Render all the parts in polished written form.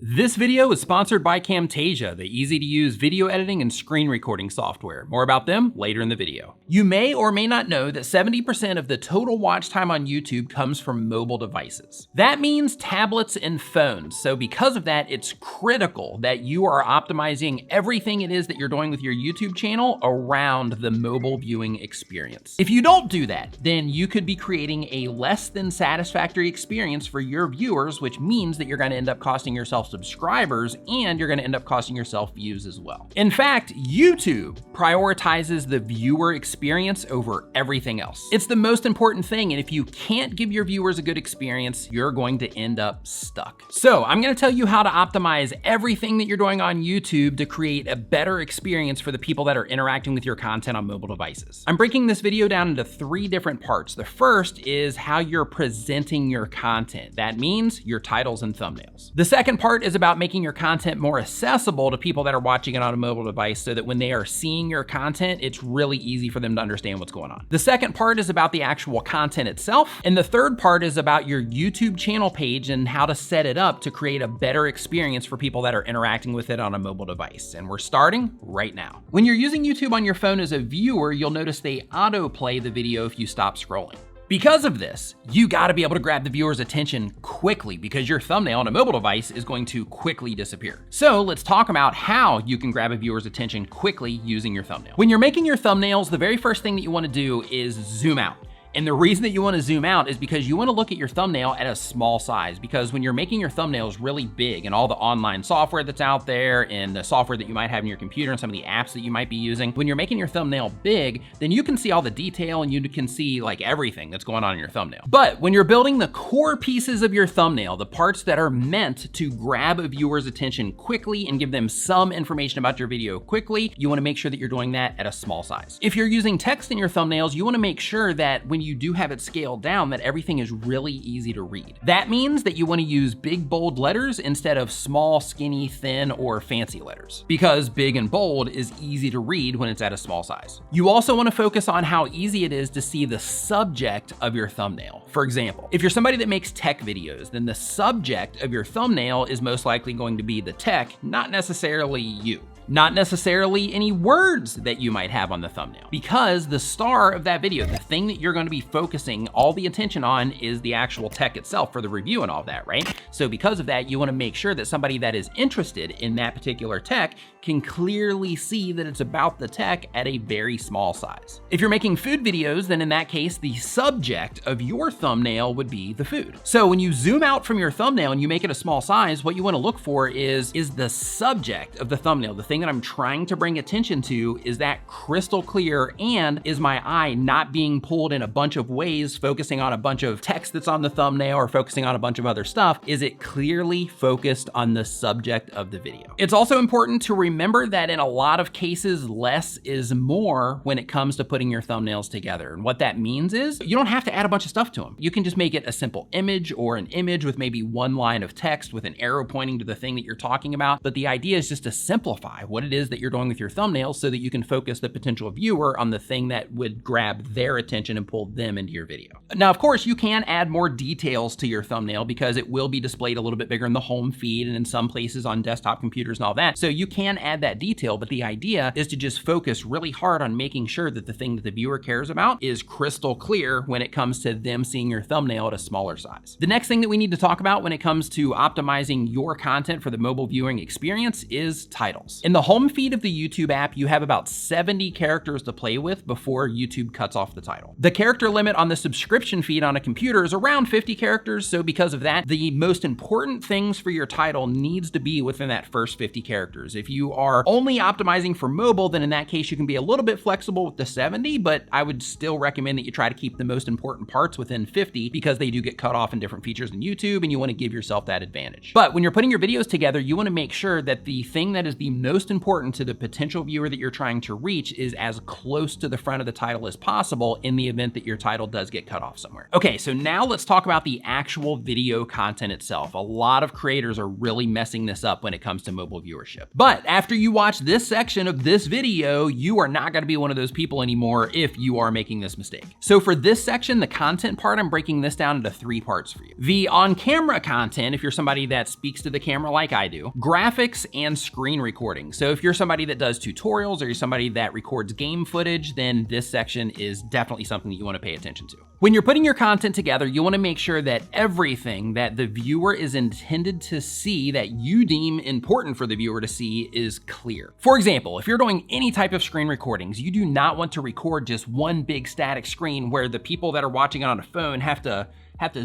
This video is sponsored by Camtasia, the easy-to-use video editing and screen recording software. More about them later in the video. You may or may not know that 70% of the total watch time on YouTube comes from mobile devices. That means tablets and phones. So because of that, it's critical that you are optimizing everything it is that you're doing with your YouTube channel around the mobile viewing experience. If you don't do that, then you could be creating a less than satisfactory experience for your viewers, which means that you're going to end up costing yourself subscribers and you're going to end up costing yourself views as well. In fact, YouTube prioritizes the viewer experience over everything else. It's the most important thing, and if you can't give your viewers a good experience, you're going to end up stuck. So I'm going to tell you how to optimize everything that you're doing on YouTube to create a better experience for the people that are interacting with your content on mobile devices. I'm breaking this video down into 3 different parts. The first is how you're presenting your content. That means your titles and thumbnails. The second part is about making your content more accessible to people that are watching it on a mobile device so that when they are seeing your content, it's really easy for them to understand what's going on. The second part is about the actual content itself. And the third part is about your YouTube channel page and how to set it up to create a better experience for people that are interacting with it on a mobile device. And we're starting right now. When you're using YouTube on your phone as a viewer, you'll notice they autoplay the video if you stop scrolling. Because of this, you gotta be able to grab the viewer's attention quickly because your thumbnail on a mobile device is going to quickly disappear. So let's talk about how you can grab a viewer's attention quickly using your thumbnail. When you're making your thumbnails, the very first thing that you wanna do is zoom out. And the reason that you want to zoom out is because you want to look at your thumbnail at a small size, because when you're making your thumbnails really big and all the online software that's out there and the software that you might have in your computer and some of the apps that you might be using, when you're making your thumbnail big, then you can see all the detail and you can see like everything that's going on in your thumbnail. But when you're building the core pieces of your thumbnail, the parts that are meant to grab a viewer's attention quickly and give them some information about your video quickly, you want to make sure that you're doing that at a small size. If you're using text in your thumbnails, you want to make sure that when you do have it scaled down, that everything is really easy to read. That means that you want to use big, bold letters instead of small, skinny, thin, or fancy letters, because big and bold is easy to read when it's at a small size. You also want to focus on how easy it is to see the subject of your thumbnail. For example, if you're somebody that makes tech videos, then the subject of your thumbnail is most likely going to be the tech, not necessarily you. Not necessarily any words that you might have on the thumbnail, because the star of that video, the thing that you're going to be focusing all the attention on, is the actual tech itself for the review and all that, right? So because of that, you want to make sure that somebody that is interested in that particular tech can clearly see that it's about the tech at a very small size. If you're making food videos, then in that case, the subject of your thumbnail would be the food. So when you zoom out from your thumbnail and you make it a small size, what you want to look for is the subject of the thumbnail, the thing that I'm trying to bring attention to, is that crystal clear, and is my eye not being pulled in a bunch of ways, focusing on a bunch of text that's on the thumbnail or focusing on a bunch of other stuff? Is it clearly focused on the subject of the video? It's also important to remember that in a lot of cases, less is more when it comes to putting your thumbnails together. And what that means is you don't have to add a bunch of stuff to them. You can just make it a simple image or an image with maybe one line of text with an arrow pointing to the thing that you're talking about. But the idea is just to simplify what it is that you're doing with your thumbnails so that you can focus the potential viewer on the thing that would grab their attention and pull them into your video. Now, of course, you can add more details to your thumbnail because it will be displayed a little bit bigger in the home feed and in some places on desktop computers and all that. So you can add that detail, but the idea is to just focus really hard on making sure that the thing that the viewer cares about is crystal clear when it comes to them seeing your thumbnail at a smaller size. The next thing that we need to talk about when it comes to optimizing your content for the mobile viewing experience is titles. In the home feed of the YouTube app, you have about 70 characters to play with before YouTube cuts off the title. The character limit on the subscription feed on a computer is around 50 characters, so because of that, the most important things for your title needs to be within that first 50 characters. If you are only optimizing for mobile, then in that case, you can be a little bit flexible with the 70, but I would still recommend that you try to keep the most important parts within 50 because they do get cut off in different features in YouTube and you want to give yourself that advantage. But when you're putting your videos together, you want to make sure that the thing that is the most most important to the potential viewer that you're trying to reach is as close to the front of the title as possible in the event that your title does get cut off somewhere. Okay, so now let's talk about the actual video content itself. A lot of creators are really messing this up when it comes to mobile viewership. But after you watch this section of this video, you are not gonna be one of those people anymore if you are making this mistake. So for this section, the content part, I'm breaking this down into 3 parts for you. The on-camera content, if you're somebody that speaks to the camera like I do, graphics and screen recording. So if you're somebody that does tutorials or you're somebody that records game footage, then this section is definitely something that you wanna pay attention to. When you're putting your content together, you wanna make sure that everything that the viewer is intended to see, that you deem important for the viewer to see, is clear. For example, if you're doing any type of screen recordings, you do not want to record just one big static screen where the people that are watching it on a phone have to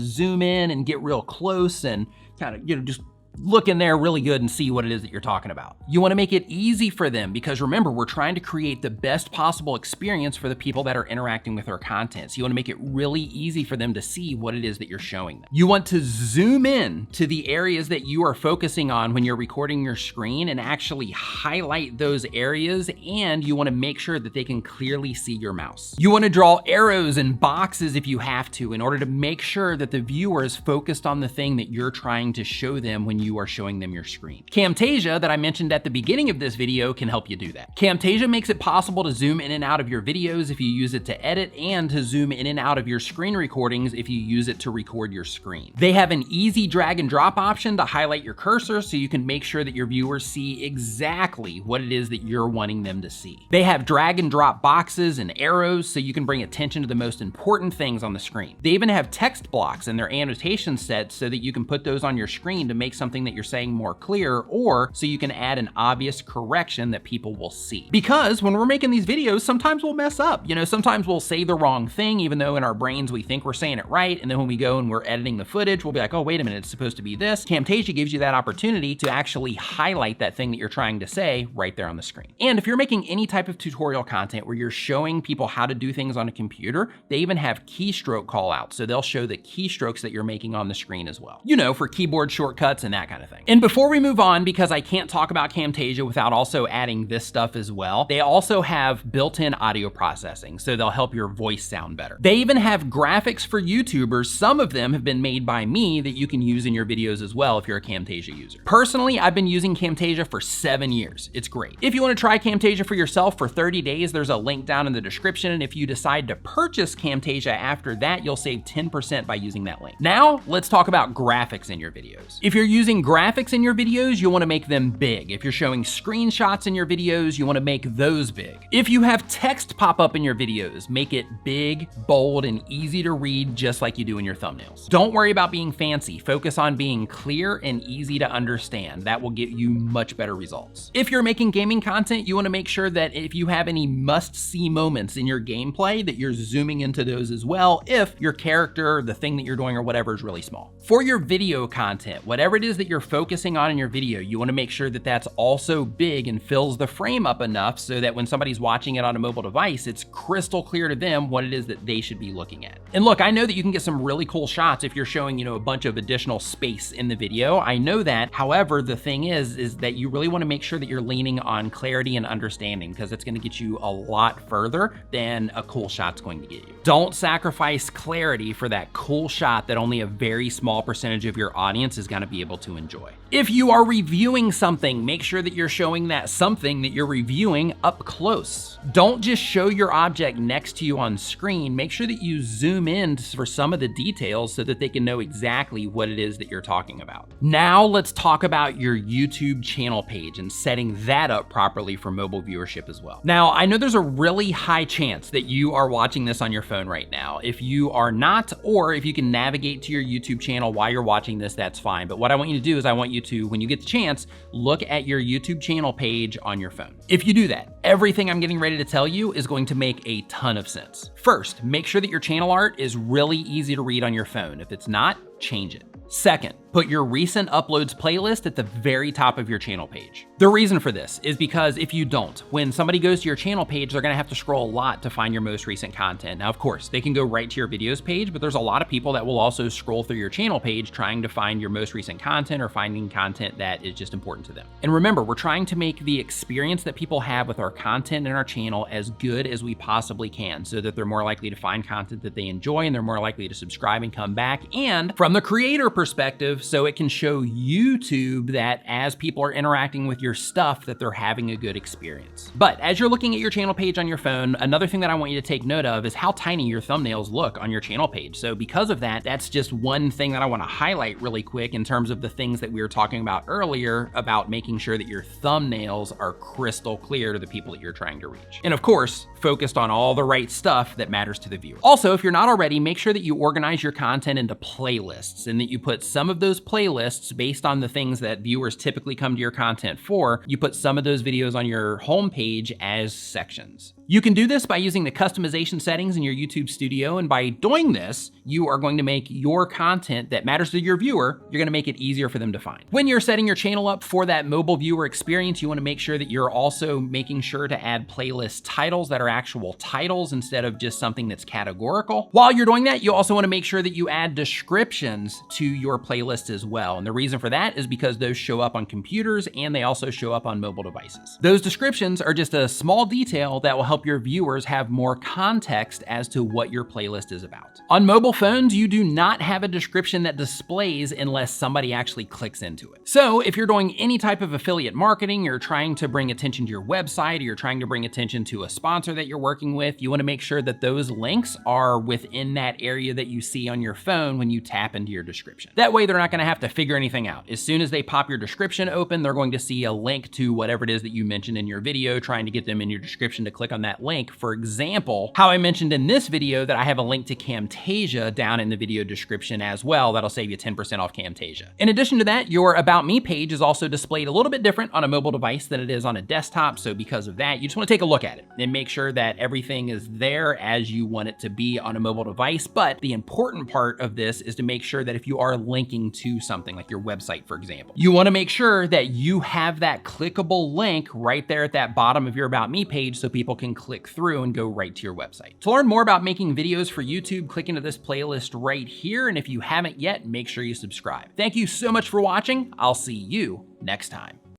zoom in and get real close and kind of, just look in there really good and see what it is that you're talking about. You wanna make it easy for them because remember, we're trying to create the best possible experience for the people that are interacting with our content. So you wanna make it really easy for them to see what it is that you're showing them. You want to zoom in to the areas that you are focusing on when you're recording your screen and actually highlight those areas, and you wanna make sure that they can clearly see your mouse. You wanna draw arrows and boxes if you have to in order to make sure that the viewer is focused on the thing that you're trying to show them when you are showing them your screen. Camtasia, that I mentioned at the beginning of this video, can help you do that. Camtasia makes it possible to zoom in and out of your videos if you use it to edit, and to zoom in and out of your screen recordings if you use it to record your screen. They have an easy drag and drop option to highlight your cursor so you can make sure that your viewers see exactly what it is that you're wanting them to see. They have drag and drop boxes and arrows so you can bring attention to the most important things on the screen. They even have text blocks in their annotation sets so that you can put those on your screen to make something that you're saying more clear, or so you can add an obvious correction that people will see. Because when we're making these videos, sometimes we'll mess up. Sometimes we'll say the wrong thing, even though in our brains we think we're saying it right, and then when we go and we're editing the footage, we'll be like, oh, wait a minute, it's supposed to be this. Camtasia gives you that opportunity to actually highlight that thing that you're trying to say right there on the screen. And if you're making any type of tutorial content where you're showing people how to do things on a computer, they even have keystroke callouts, so they'll show the keystrokes that you're making on the screen as well. For keyboard shortcuts and that kind of thing. And before we move on, because I can't talk about Camtasia without also adding this stuff as well, they also have built-in audio processing, so they'll help your voice sound better. They even have graphics for YouTubers. Some of them have been made by me that you can use in your videos as well if you're a Camtasia user. Personally, I've been using Camtasia for 7 years. It's great. If you want to try Camtasia for yourself for 30 days, there's a link down in the description, and if you decide to purchase Camtasia after that, you'll save 10% by using that link. Now, let's talk about graphics in your videos. If you're using graphics in your videos, you want to make them big. If you're showing screenshots in your videos, you want to make those big. If you have text pop up in your videos, make it big, bold, and easy to read, just like you do in your thumbnails. Don't worry about being fancy. Focus on being clear and easy to understand. That will get you much better results. If you're making gaming content, you want to make sure that if you have any must-see moments in your gameplay, that you're zooming into those as well if your character, the thing that you're doing or whatever is really small. For your video content, whatever it is that you're focusing on in your video, you want to make sure that that's also big and fills the frame up enough so that when somebody's watching it on a mobile device, it's crystal clear to them what it is that they should be looking at. And look, I know that you can get some really cool shots if you're showing, a bunch of additional space in the video. I know that. However, the thing is that you really want to make sure that you're leaning on clarity and understanding, because it's going to get you a lot further than a cool shot's going to get you. Don't sacrifice clarity for that cool shot that only a very small percentage of your audience is going to be able to enjoy. If you are reviewing something, make sure that you're showing that something that you're reviewing up close. Don't just show your object next to you on screen. Make sure that you zoom in for some of the details so that they can know exactly what it is that you're talking about. Now let's talk about your YouTube channel page and setting that up properly for mobile viewership as well. Now, I know there's a really high chance that you are watching this on your phone right now. If you are not, or if you can navigate to your YouTube channel while you're watching this, that's fine. But what I want you to do is I want you to, when you get the chance, look at your YouTube channel page on your phone. If you do that, everything I'm getting ready to tell you is going to make a ton of sense. First, make sure that your channel art is really easy to read on your phone. If it's not, change it. Second, Put your recent uploads playlist at the very top of your channel page. The reason for this is because if you don't, when somebody goes to your channel page, they're gonna have to scroll a lot to find your most recent content. Now, of course, they can go right to your videos page, but there's a lot of people that will also scroll through your channel page trying to find your most recent content or finding content that is just important to them. And remember, we're trying to make the experience that people have with our content and our channel as good as we possibly can so that they're more likely to find content that they enjoy and they're more likely to subscribe and come back. And from the creator perspective, so it can show YouTube that as people are interacting with your stuff, that they're having a good experience. But as you're looking at your channel page on your phone, another thing that I want you to take note of is how tiny your thumbnails look on your channel page. So because of that, that's just one thing that I want to highlight really quick in terms of the things that we were talking about earlier about making sure that your thumbnails are crystal clear to the people that you're trying to reach. And of course, focused on all the right stuff that matters to the viewer. Also, if you're not already, make sure that you organize your content into playlists and that you put some of those playlists based on the things that viewers typically come to your content for. You put some of those videos on your homepage as sections. You can do this by using the customization settings in your YouTube studio, and by doing this, you are going to make your content that matters to your viewer, you're gonna make it easier for them to find. When you're setting your channel up for that mobile viewer experience, you wanna make sure that you're also making sure to add playlist titles that are actual titles instead of just something that's categorical. While you're doing that, you also wanna make sure that you add descriptions to your playlist as well. And the reason for that is because those show up on computers and they also show up on mobile devices. Those descriptions are just a small detail that will help your viewers have more context as to what your playlist is about. On mobile phones, you do not have a description that displays unless somebody actually clicks into it. So if you're doing any type of affiliate marketing, you're trying to bring attention to your website, or you're trying to bring attention to a sponsor that you're working with, you wanna make sure that those links are within that area that you see on your phone when you tap into your description. That way they're not gonna have to figure anything out. As soon as they pop your description open, they're going to see a link to whatever it is that you mentioned in your video, trying to get them in your description to click on that link. For example, how I mentioned in this video that I have a link to Camtasia down in the video description as well. That'll save you 10% off Camtasia. In addition to that, your About Me page is also displayed a little bit different on a mobile device than it is on a desktop. So because of that, you just wanna take a look at it and make sure that everything is there as you want it to be on a mobile device. But the important part of this is to make sure that if you are linking to something like your website, for example, you wanna make sure that you have that clickable link right there at that bottom of your About Me page so people can click through and go right to your website. To learn more about making videos for YouTube, click into this playlist right here. And if you haven't yet, make sure you subscribe. Thank you so much for watching. I'll see you next time.